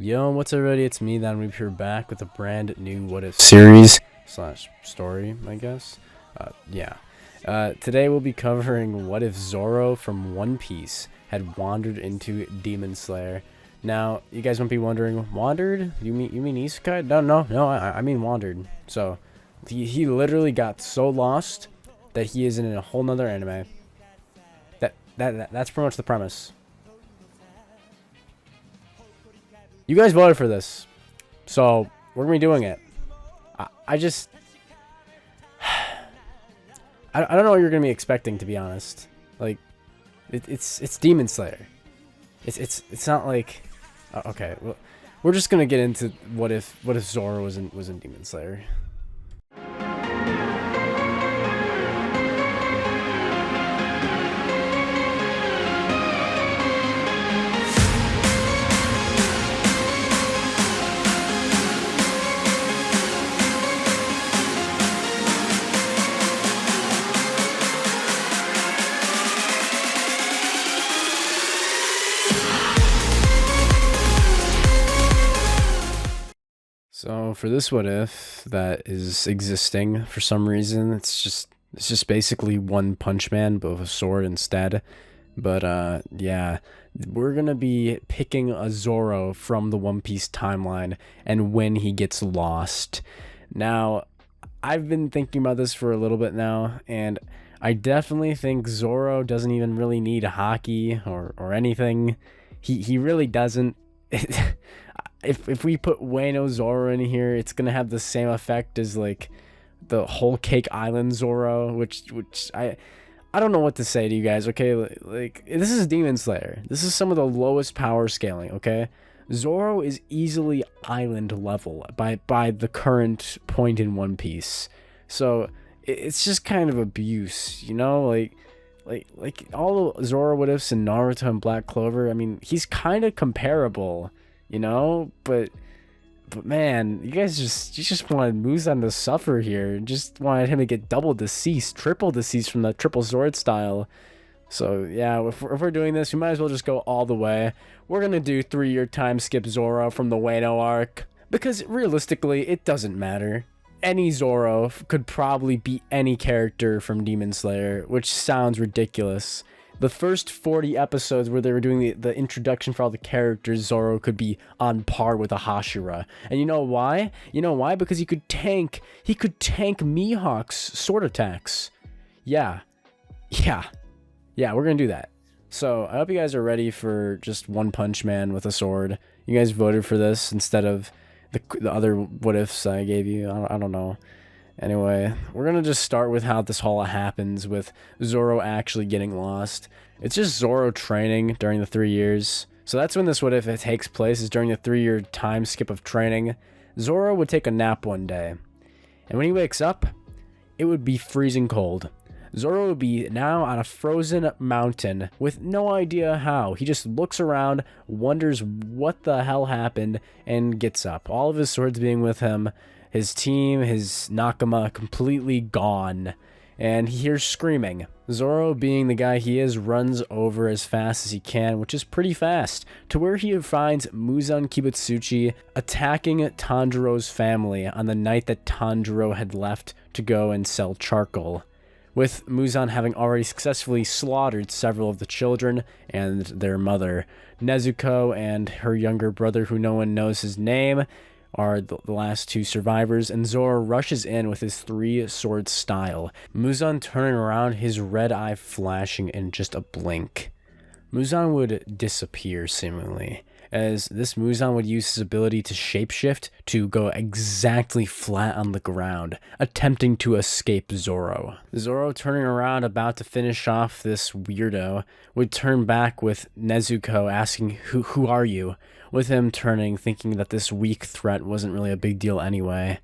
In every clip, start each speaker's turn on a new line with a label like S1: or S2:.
S1: Yo, what's up, everybody? It's me, That We're back with a brand new What If series slash story, I guess. Today we'll be covering what if Zoro from One Piece had wandered into Demon Slayer. Now, you guys might be wondering, wandered? You mean isekai? No, I mean wandered. So, he literally got so lost that he is in a whole nother anime. That's pretty much the premise. You guys voted for this, so we're gonna be doing it. I just I don't know what you're gonna be expecting, to be honest. Like, it's Demon Slayer. It's not like okay. Well, we're just gonna get into what if Zoro was in Demon Slayer. So for this what if that is existing for some reason, it's just basically One Punch Man but with a sword instead. But yeah, we're gonna be picking a Zoro from the One Piece timeline and when he gets lost. Now, I've been thinking about this for a little bit now, and I definitely think Zoro doesn't even really need haki or anything. He really doesn't. If we put Wano Zoro in here, it's gonna have the same effect as like the Whole Cake Island Zoro, which I don't know what to say to you guys. Okay, like this is Demon Slayer. This is some of the lowest power scaling. Okay, Zoro is easily island level by the current point in One Piece. So it's just kind of abuse, you know, like all the Zoro what ifs in Naruto and Black Clover. I mean, he's kind of comparable, you know, but man, you just wanted Muzan to suffer here. Just wanted him to get double deceased, triple deceased from the triple sword style. So yeah, if we're doing this, we might as well just go all the way. We're gonna do 3-year time skip Zoro from the Wano arc, because realistically, it doesn't matter. Any Zoro could probably beat any character from Demon Slayer, which sounds ridiculous. The first 40 episodes where they were doing the introduction for all the characters, Zoro could be on par with a Hashira. And you know why? You know why? Because he could tank Mihawk's sword attacks. Yeah, we're gonna do that. So I hope you guys are ready for just One Punch Man with a sword. You guys voted for this instead of the other what ifs I gave you. I don't know. Anyway, we're gonna just start with how this all happens, with Zoro actually getting lost. It's just Zoro training during the 3 years. So that's when this what if it takes place, is during the 3-year time skip of training. Zoro would take a nap one day, and when he wakes up, it would be freezing cold. Zoro would be now on a frozen mountain with no idea how. He just looks around, wonders what the hell happened, and gets up. All of his swords being with him, his team, his Nakama completely gone, and he hears screaming. Zoro, being the guy he is, runs over as fast as he can, which is pretty fast, to where he finds Muzan Kibutsuchi attacking Tanjiro's family on the night that Tanjiro had left to go and sell charcoal, with Muzan having already successfully slaughtered several of the children and their mother. Nezuko and her younger brother, who no one knows his name, are the last two survivors, and Zoro rushes in with his 3-sword style, Muzan turning around, his red eye flashing in just a blink. Muzan would disappear seemingly, as this Muzan would use his ability to shapeshift to go exactly flat on the ground, attempting to escape Zoro. Zoro, turning around about to finish off this weirdo, would turn back with Nezuko asking, who are you? With him turning, thinking that this weak threat wasn't really a big deal anyway.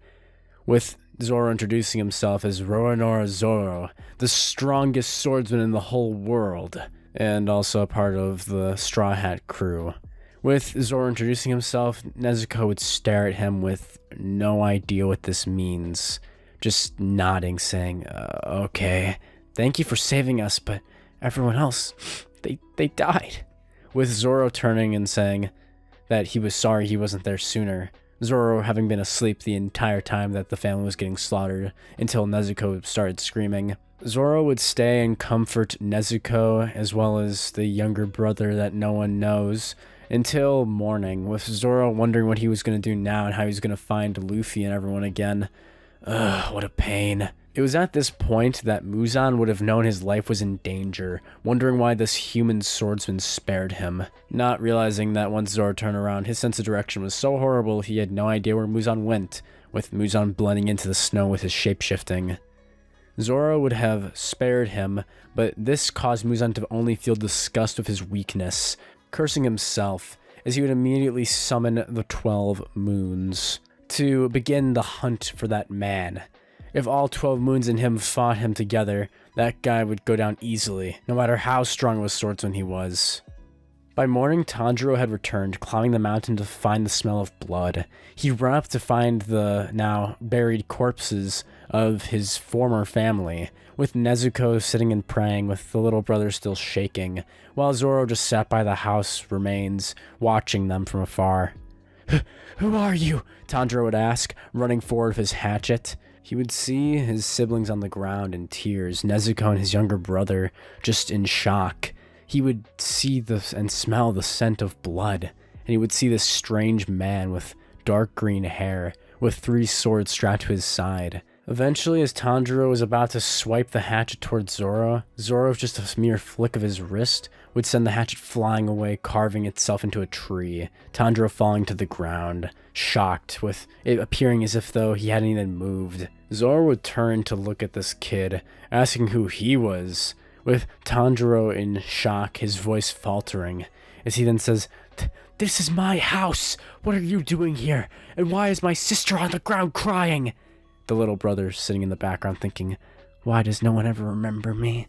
S1: With Zoro introducing himself as Roronoa Zoro, the strongest swordsman in the whole world, and also a part of the Straw Hat crew. With Zoro introducing himself, Nezuko would stare at him with no idea what this means, just nodding, saying, okay, thank you for saving us, but everyone else, they died. With Zoro turning and saying, that he was sorry he wasn't there sooner, Zoro having been asleep the entire time that the family was getting slaughtered until Nezuko started screaming. Zoro would stay and comfort Nezuko as well as the younger brother that no one knows until morning, with Zoro wondering what he was going to do now and how he was going to find Luffy and everyone again. Ugh, what a pain. It was at this point that Muzan would have known his life was in danger, wondering why this human swordsman spared him. Not realizing that once Zoro turned around, his sense of direction was so horrible he had no idea where Muzan went, with Muzan blending into the snow with his shape-shifting. Zoro would have spared him, but this caused Muzan to only feel disgust with his weakness, cursing himself, as he would immediately summon the 12 moons to begin the hunt for that man. If all 12 moons in him fought him together, that guy would go down easily, no matter how strong of a swordsman he was. By morning, Tanjiro had returned, climbing the mountain to find the smell of blood. He ran up to find the now buried corpses of his former family, with Nezuko sitting and praying, with the little brother still shaking, while Zoro just sat by the house remains, watching them from afar. "Who are you?" Tanjiro would ask, running forward with his hatchet. He would see his siblings on the ground in tears, Nezuko and his younger brother just in shock. He would see and smell the scent of blood, and he would see this strange man with dark green hair, with 3 swords strapped to his side. Eventually, as Tanjiro was about to swipe the hatchet towards Zoro, Zoro, with just a mere flick of his wrist, would send the hatchet flying away, carving itself into a tree, Tanjiro falling to the ground, shocked, with it appearing as if though he hadn't even moved. Zoro would turn to look at this kid, asking who he was, with Tanjiro in shock, his voice faltering, as he then says, "This is my house! What are you doing here? And why is my sister on the ground crying?" The little brother sitting in the background thinking, "Why does no one ever remember me?"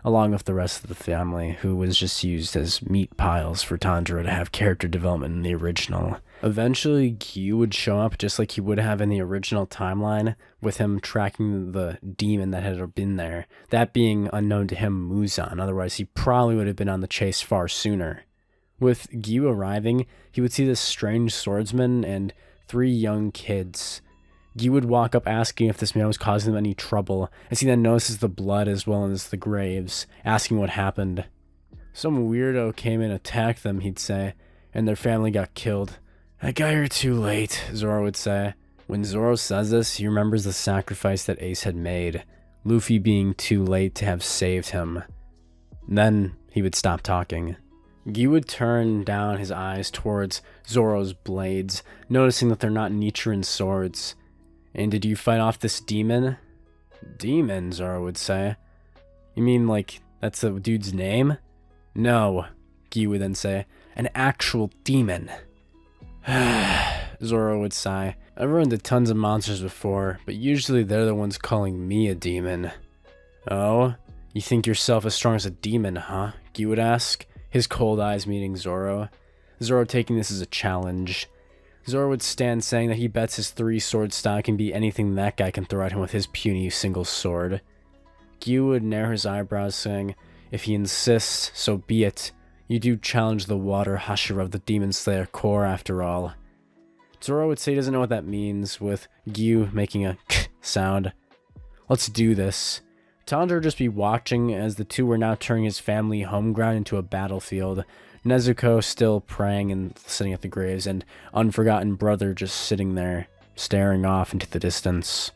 S1: Along with the rest of the family, who was just used as meat piles for Tanjiro to have character development in the original. Eventually, Giyu would show up just like he would have in the original timeline, with him tracking the demon that had been there, that being unknown to him, Muzan, otherwise he probably would have been on the chase far sooner. With Giyu arriving, he would see this strange swordsman and 3 young kids. Giyu would walk up asking if this man was causing them any trouble, as he then notices the blood as well as the graves, asking what happened. "Some weirdo came and attacked them," he'd say, "and their family got killed." "I got here too late," Zoro would say. When Zoro says this, he remembers the sacrifice that Ace had made, Luffy being too late to have saved him. Then he would stop talking. Giyu would turn down his eyes towards Zoro's blades, noticing that they're not Nichiren swords. "And did you fight off this demon?" "Demon?" Zoro would say. "You mean like that's the dude's name?" "No," Giyu would then say. "An actual demon." Zoro would sigh. "I've run into tons of monsters before, but usually they're the ones calling me a demon." "Oh? You think yourself as strong as a demon, huh?" Giyu would ask, his cold eyes meeting Zoro. Zoro taking this as a challenge. Zoro would stand saying that he bets his 3-sword style can beat anything that guy can throw at him with his puny single sword. Giyu would narrow his eyebrows, saying, "If he insists, so be it. You do challenge the water Hashira of the Demon Slayer Corps after all." Zoro would say he doesn't know what that means, with Giyu making a sound. "Let's do this." Tanjiro would just be watching as the two were now turning his family home ground into a battlefield. Nezuko still praying and sitting at the graves, and Unforgotten Brother just sitting there, staring off into the distance.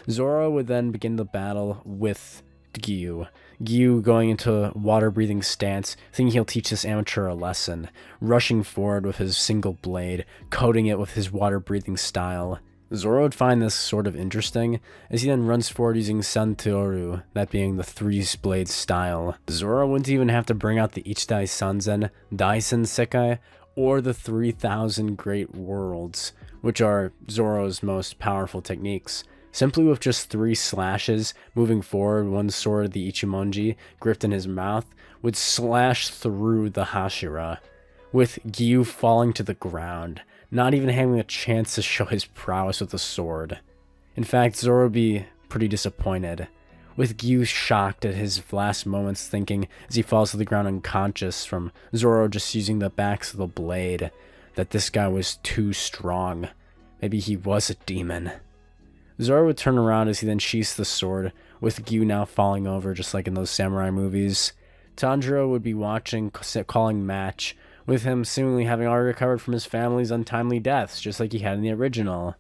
S1: Zoro would then begin the battle with Giyu. Giyu going into a water-breathing stance, thinking he'll teach this amateur a lesson, rushing forward with his single blade, coating it with his water-breathing style. Zoro would find this sort of interesting, as he then runs forward using Santoru, that being the 3-blade style. Zoro wouldn't even have to bring out the Ichidai Sanzen, Daisen Sekai, or the 3,000 Great Worlds, which are Zoro's most powerful techniques. Simply with just 3 slashes, moving forward, one sword, the Ichimonji, gripped in his mouth, would slash through the Hashira, with Giyu falling to the ground, not even having a chance to show his prowess with the sword. In fact, Zoro would be pretty disappointed, with Giyu shocked at his last moments thinking as he falls to the ground unconscious from Zoro just using the backs of the blade. that this guy was too strong. Maybe he was a demon. Zoro would turn around as he then sheaths the sword, with Giyu now falling over just like in those samurai movies. Tanjiro would be watching, calling match, with him seemingly having already recovered from his family's untimely deaths, just like he had in the original.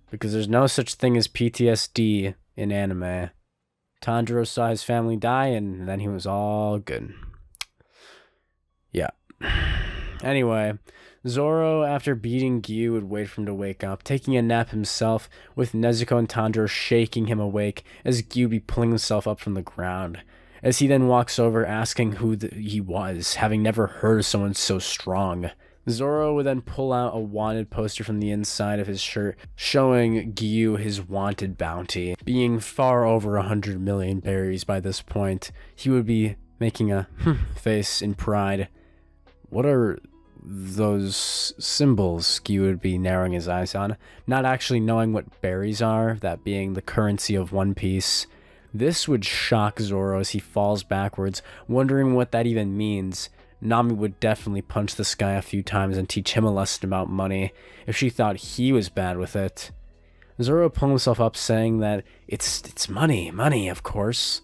S1: Because there's no such thing as PTSD in anime. Tanjiro saw his family die, and then he was all good. Yeah. Anyway, Zoro, after beating Giyu, would wait for him to wake up, taking a nap himself, with Nezuko and Tanjiro shaking him awake as Giyu be pulling himself up from the ground. As he then walks over, asking who he was, having never heard of someone so strong. Zoro would then pull out a wanted poster from the inside of his shirt, showing Giyu his wanted bounty. Being far over 100 million berries by this point, he would be making a face in pride. What are those symbols? Giyu would be narrowing his eyes on, not actually knowing what berries are, that being the currency of One Piece. This would shock Zoro as he falls backwards, wondering what that even means. Nami would definitely punch this guy a few times and teach him a lesson about money, if she thought he was bad with it. Zoro pulled himself up, saying that it's money, of course.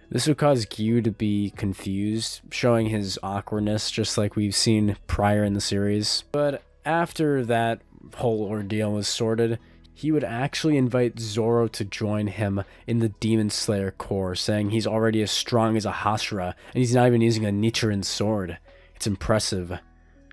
S1: This would cause Giyu to be confused, showing his awkwardness just like we've seen prior in the series. But after that whole ordeal was sorted, he would actually invite Zoro to join him in the Demon Slayer Corps, saying he's already as strong as a Hashira, and he's not even using a Nichiren sword. It's impressive.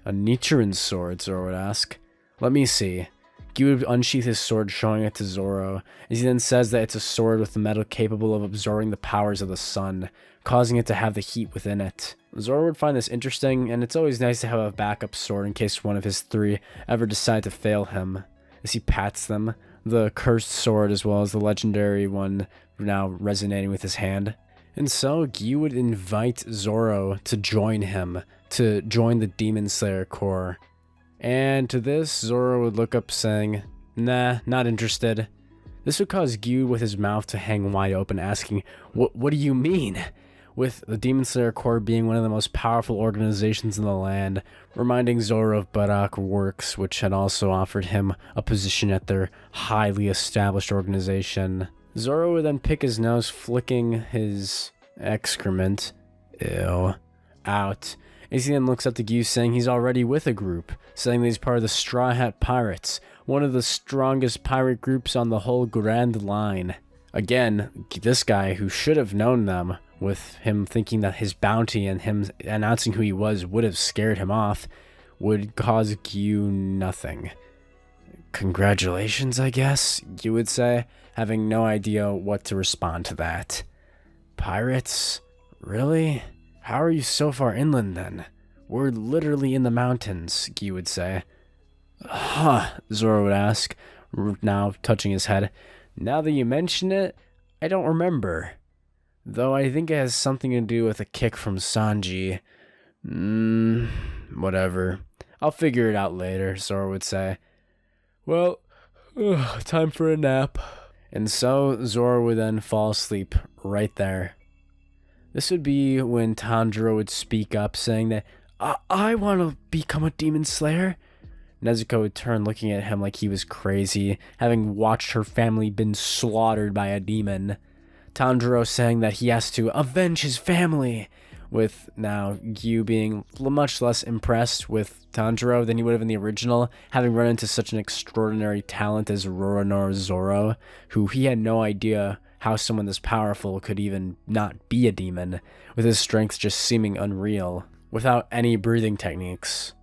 S1: A Nichiren sword, Zoro would ask. Let me see. Giyu would unsheath his sword, showing it to Zoro, as he then says that it's a sword with the metal capable of absorbing the powers of the sun, causing it to have the heat within it. Zoro would find this interesting, and it's always nice to have a backup sword in case one of his three ever decide to fail him. As he pats them, the cursed sword as well as the legendary one now resonating with his hand. And so Giyu would invite Zoro to join him, to join the Demon Slayer Corps. And to this, Zoro would look up saying, nah, not interested. This would cause Giyu with his mouth to hang wide open, asking, what do you mean? With the Demon Slayer Corps being one of the most powerful organizations in the land, reminding Zoro of Barak Works, which had also offered him a position at their highly established organization. Zoro would then pick his nose, flicking his excrement, out, as he then looks up to Giyu, saying he's already with a group, saying that he's part of the Straw Hat Pirates, one of the strongest pirate groups on the whole Grand Line. Again, this guy who should have known them, with him thinking that his bounty and him announcing who he was would have scared him off, would cause Giyu nothing. Congratulations, I guess, you would say, having no idea what to respond to that. Pirates? Really? How are you so far inland then? We're literally in the mountains, Giyu would say. Huh, Zoro would ask, now touching his head. Now that you mention it, I don't remember. Though I think it has something to do with a kick from Sanji. Whatever. I'll figure it out later, Zoro would say. Well, time for a nap. And so Zoro would then fall asleep right there. This would be when Tanjiro would speak up, saying that, I want to become a demon slayer. Nezuko would turn, looking at him like he was crazy, having watched her family been slaughtered by a demon. Tanjiro saying that he has to avenge his family, with now Giyu being much less impressed with Tanjiro than he would have in the original, having run into such an extraordinary talent as Roronoa Zoro, who he had no idea how someone this powerful could even not be a demon, with his strength just seeming unreal, without any breathing techniques.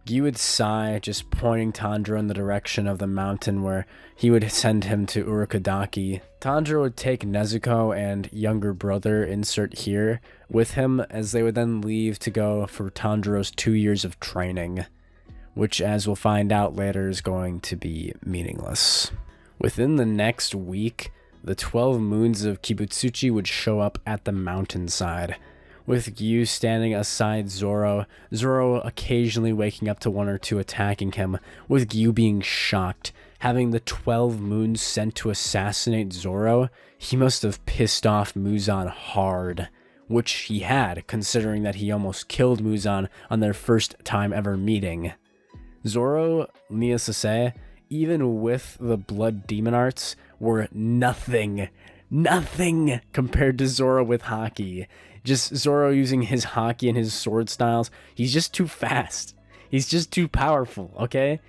S1: Giyu would sigh, just pointing Tanjiro in the direction of the mountain where he would send him to Urukadaki. Tanjiro would take Nezuko and younger brother, insert here, with him, as they would then leave to go for Tanjiro's 2 years of training, which, as we'll find out later, is going to be meaningless. Within the next week, the 12 moons of Kibutsuchi would show up at the mountainside, with Giyu standing aside Zoro, Zoro occasionally waking up to one or two attacking him, with Giyu being shocked. Having the 12 moons sent to assassinate Zoro, he must have pissed off Muzan hard, which he had, considering that he almost killed Muzan on their first time ever meeting. Zoro, needless to say, even with the blood demon arts, were nothing compared to Zoro with Haki. Just Zoro using his Haki and his sword styles, he's just too fast. He's just too powerful, okay?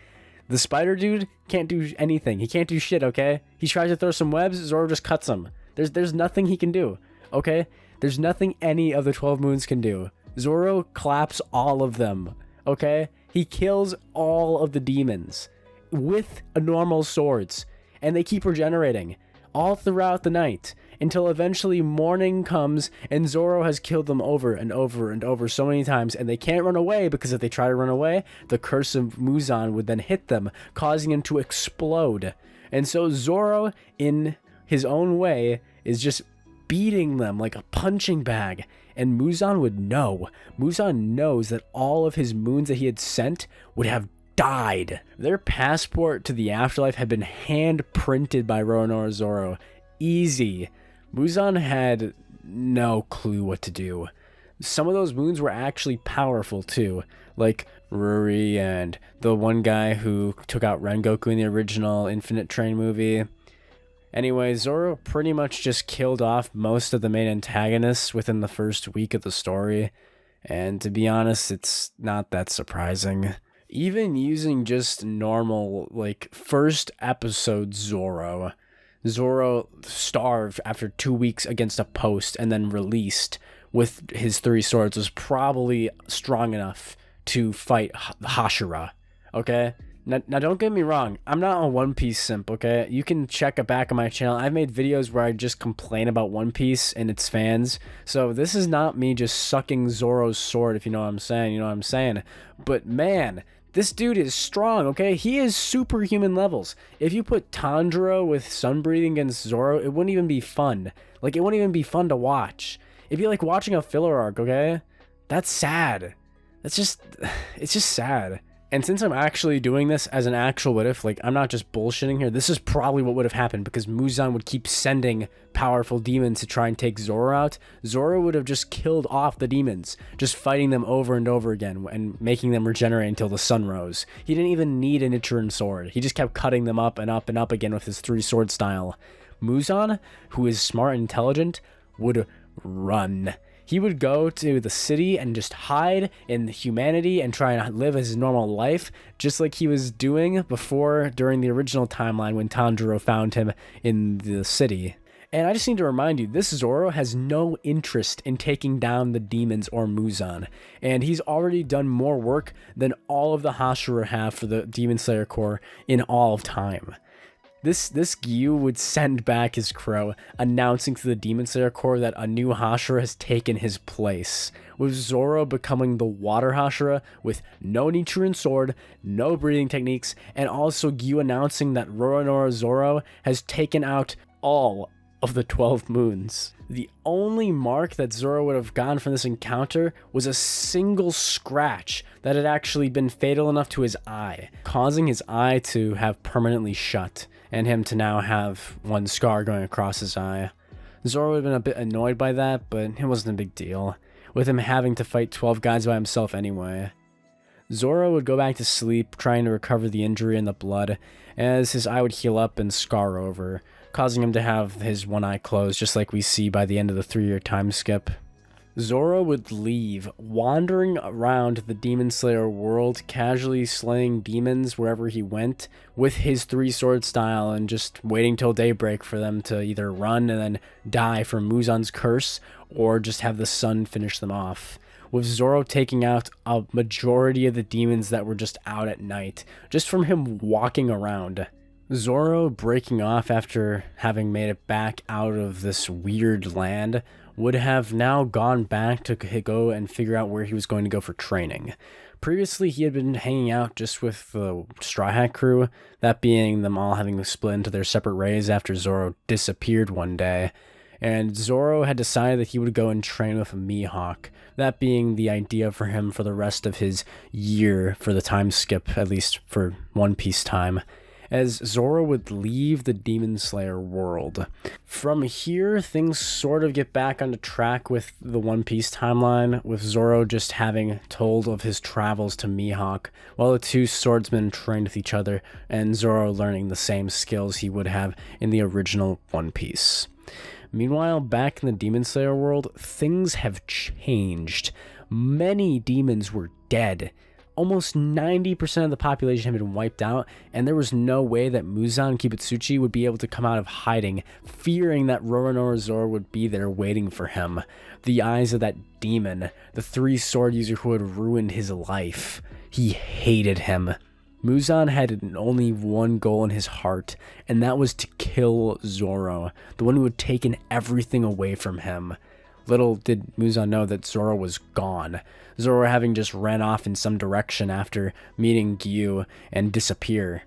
S1: The spider dude can't do anything. He can't do shit, okay? He tries to throw some webs, Zoro just cuts him. There's nothing he can do, okay? There's nothing any of the 12 moons can do. Zoro claps all of them, okay? He kills all of the demons with normal swords, and they keep regenerating all throughout the night until eventually morning comes and Zoro has killed them over and over and over so many times, and they can't run away because if they try to run away, the curse of Muzan would then hit them, causing them to explode. And so Zoro, in his own way, is just beating them like a punching bag. And Muzan would know. Muzan knows that all of his moons that he had sent would have died. Their passport to the afterlife had been hand-printed by Roronoa Zoro. Easy. Muzan had no clue what to do. Some of those moons were actually powerful too, like Ruri and the one guy who took out Rengoku in the original Infinite Train movie. Anyway, Zoro pretty much just killed off most of the main antagonists within the first week of the story, and to be honest, it's not that surprising. Even using just normal, like, first episode Zoro starved after 2 weeks against a post and then released with his 3 swords was probably strong enough to fight Hashira, okay? Now don't get me wrong, I'm not a One Piece simp, okay? You can check it back on my channel. I've made videos where I just complain about One Piece and its fans, so this is not me just sucking Zoro's sword, if you know what I'm saying, But man, this dude is strong, okay? He is superhuman levels. If you put Tanjiro with sun breathing against Zoro, it wouldn't even be fun. Like, it wouldn't even be fun to watch. It'd be like watching a filler arc, okay? That's sad. It's just sad. And since I'm actually doing this as an actual what if, like, I'm not just bullshitting here, this is probably what would have happened because Muzan would keep sending powerful demons to try and take Zoro out. Zoro would have just killed off the demons, just fighting them over and over again and making them regenerate until the sun rose. He didn't even need a Nichiren sword. He just kept cutting them up and up and up again with his 3-sword style. Muzan, who is smart and intelligent, would run. He would go to the city and just hide in humanity and try and live his normal life, just like he was doing before during the original timeline when Tanjiro found him in the city. And I just need to remind you, this Zoro has no interest in taking down the demons or Muzan, and he's already done more work than all of the Hashira have for the Demon Slayer Corps in all of time. This Giyu would send back his crow, announcing to the Demon Slayer Corps that a new Hashira has taken his place, with Zoro becoming the Water Hashira with no Nichiren sword, no breathing techniques, and also Giyu announcing that Roronoa Zoro has taken out all of the 12 moons. The only mark that Zoro would have gotten from this encounter was a single scratch that had actually been fatal enough to his eye, causing his eye to have permanently shut, and him to now have one scar going across his eye. Zoro would have been a bit annoyed by that, but it wasn't a big deal, with him having to fight 12 guys by himself anyway. Zoro would go back to sleep, trying to recover the injury and the blood, as his eye would heal up and scar over, causing him to have his one eye closed, just like we see by the end of the 3-year time skip. Zoro would leave, wandering around the Demon Slayer world, casually slaying demons wherever he went, with his 3-sword style, and just waiting till daybreak for them to either run and then die from Muzan's curse, or just have the sun finish them off. With Zoro taking out a majority of the demons that were just out at night, just from him walking around. Zoro breaking off after having made it back out of this weird land would have now gone back to go and figure out where he was going to go for training. Previously, he had been hanging out just with the Straw Hat crew, that being them all having to split into their separate raids after Zoro disappeared one day, and Zoro had decided that he would go and train with a Mihawk, that being the idea for him for the rest of his year for the time skip, at least for One Piece time. as Zoro would leave the Demon Slayer world. From here, things sort of get back onto track with the One Piece timeline, with Zoro just having told of his travels to Mihawk, while the two swordsmen trained with each other, and Zoro learning the same skills he would have in the original One Piece. Meanwhile, back in the Demon Slayer world, things have changed. Many demons were dead. Almost 90% of the population had been wiped out, and there was no way that Muzan Kibutsuchi would be able to come out of hiding, fearing that Roronoa Zoro would be there waiting for him. The eyes of that demon, the 3 sword user who had ruined his life. He hated him. Muzan had only one goal in his heart, and that was to kill Zoro, the one who had taken everything away from him. Little did Muzan know that Zoro was gone, Zoro having just ran off in some direction after meeting Giyu and disappear.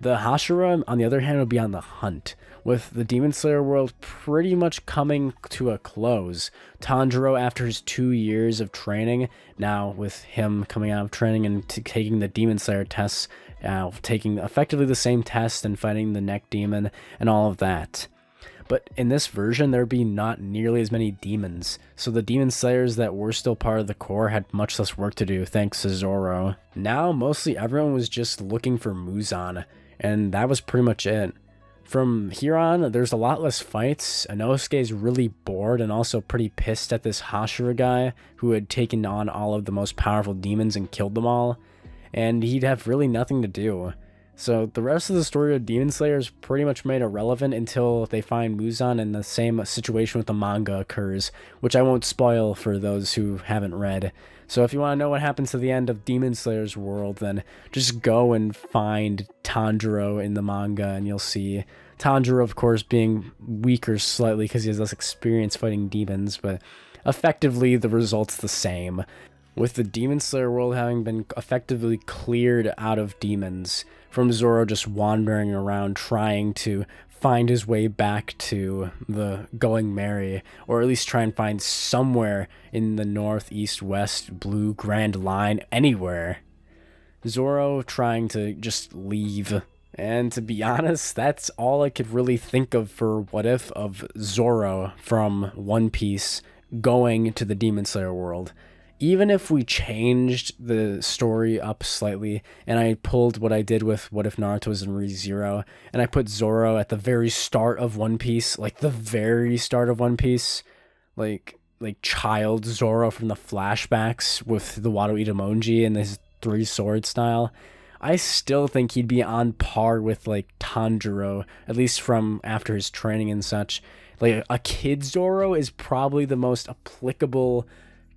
S1: The Hashira, on the other hand, would be on the hunt, with the Demon Slayer world pretty much coming to a close. Tanjiro, after his 2 years of training, now with him coming out of training and taking the Demon Slayer tests, taking effectively the same test and fighting the neck demon and all of that. But in this version, there'd be not nearly as many demons, so the Demon Slayers that were still part of the core had much less work to do thanks to Zoro. Now, mostly everyone was just looking for Muzan, and that was pretty much it. From here on, there's a lot less fights. Inosuke's really bored and also pretty pissed at this Hashira guy who had taken on all of the most powerful demons and killed them all, and he'd have really nothing to do. So the rest of the story of Demon Slayer is pretty much made irrelevant until they find Muzan and the same situation with the manga occurs, which I won't spoil for those who haven't read. So if you want to know what happens to the end of Demon Slayer's world, then just go and find Tanjiro in the manga and you'll see Tanjiro, of course, being weaker slightly because he has less experience fighting demons, but effectively the result's the same. With the Demon Slayer world having been effectively cleared out of demons, from Zoro just wandering around trying to find his way back to the Going Merry, or at least try and find somewhere in the north, east, west, blue Grand Line, anywhere. Zoro trying to just leave. And to be honest, that's all I could really think of for What If of Zoro from One Piece going to the Demon Slayer world. Even if we changed the story up slightly, and I pulled what I did with What If Naruto was in Re:Zero, and I put Zoro at the very start of One Piece, like the very start of One Piece, like child Zoro from the flashbacks with the Wado Itamonji and his 3 sword style, I still think he'd be on par with like Tanjiro, at least from after his training and such. Like a kid Zoro is probably the most applicable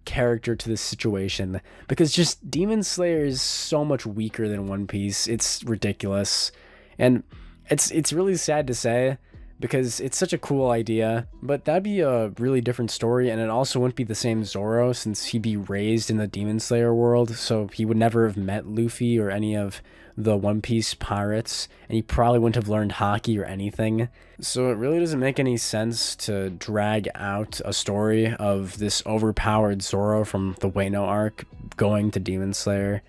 S1: character to this situation, because just Demon Slayer is so much weaker than One Piece. It's ridiculous, and it's really sad to say because it's such a cool idea, but that'd be a really different story, and it also wouldn't be the same Zoro since he'd be raised in the Demon Slayer world, so he would never have met Luffy or any of the One Piece pirates, and he probably wouldn't have learned haki or anything. So it really doesn't make any sense to drag out a story of this overpowered Zoro from the Wano arc going to Demon Slayer.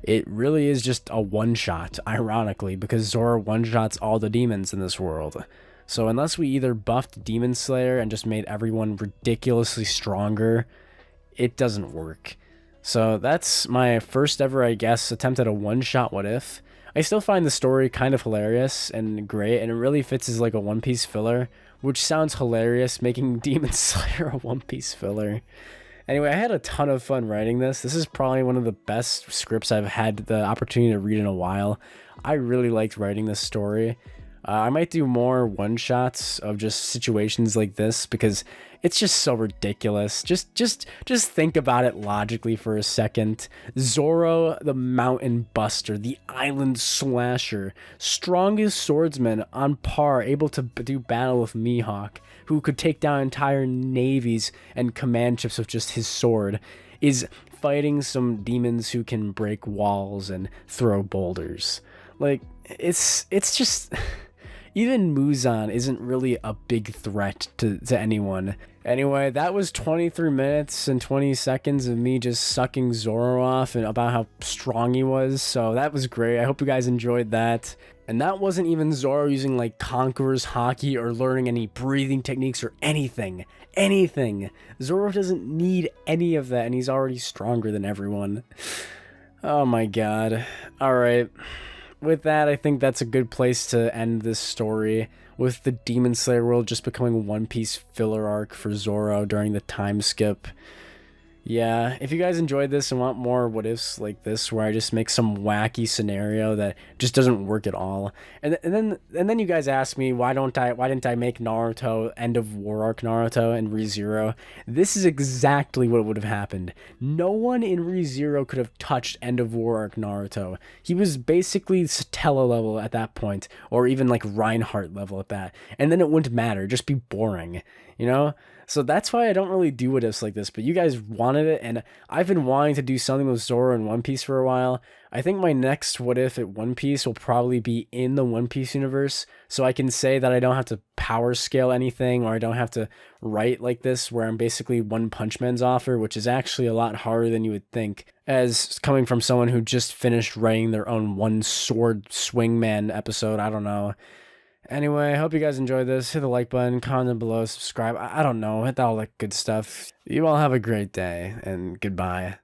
S1: It really is just a one-shot, ironically, because Zoro one-shots all the demons in this world. So unless we either buffed Demon Slayer and just made everyone ridiculously stronger, it doesn't work. So that's my first ever, I guess, attempt at a one-shot What If. I still find the story kind of hilarious and great, and it really fits as like a One Piece filler, which sounds hilarious, making Demon Slayer a One Piece filler. Anyway, I had a ton of fun writing this. This is probably one of the best scripts I've had the opportunity to read in a while. I really liked writing this story. I might do more one-shots of just situations like this because it's just so ridiculous. Just think about it logically for a second. Zoro, the mountain buster, the island slasher, strongest swordsman on par, able to do battle with Mihawk, who could take down entire navies and command ships with just his sword, is fighting some demons who can break walls and throw boulders. Like, it's just... Even Muzan isn't really a big threat to anyone. Anyway, that was 23 minutes and 20 seconds of me just sucking Zoro off and about how strong he was. So that was great. I hope you guys enjoyed that. And that wasn't even Zoro using like Conqueror's Haki or learning any breathing techniques or anything. Anything. Zoro doesn't need any of that, and he's already stronger than everyone. Oh my god. Alright. With that, I think that's a good place to end this story, with the Demon Slayer world just becoming a One Piece filler arc for Zoro during the time skip. Yeah, if you guys enjoyed this and want more what ifs like this, where I just make some wacky scenario that just doesn't work at all, and then you guys ask me why didn't I make Naruto End of War arc Naruto and ReZero? This is exactly what would have happened. No one in ReZero could have touched End of War arc Naruto. He was basically Stella level at that point, or even like Reinhardt level at that, and then it wouldn't matter, just be boring, you know? So that's why I don't really do what ifs like this, but you guys wanted it, and I've been wanting to do something with Zoro in One Piece for a while. I think my next what if at One Piece will probably be in the One Piece universe, so I can say that I don't have to power scale anything, or I don't have to write like this, where I'm basically One Punch Man's offer, which is actually a lot harder than you would think, as coming from someone who just finished writing their own One Sword Swingman episode. I don't know. Anyway, I hope you guys enjoyed this. Hit the like button, comment below, subscribe. I don't know, hit all that good stuff. You all have a great day, and goodbye.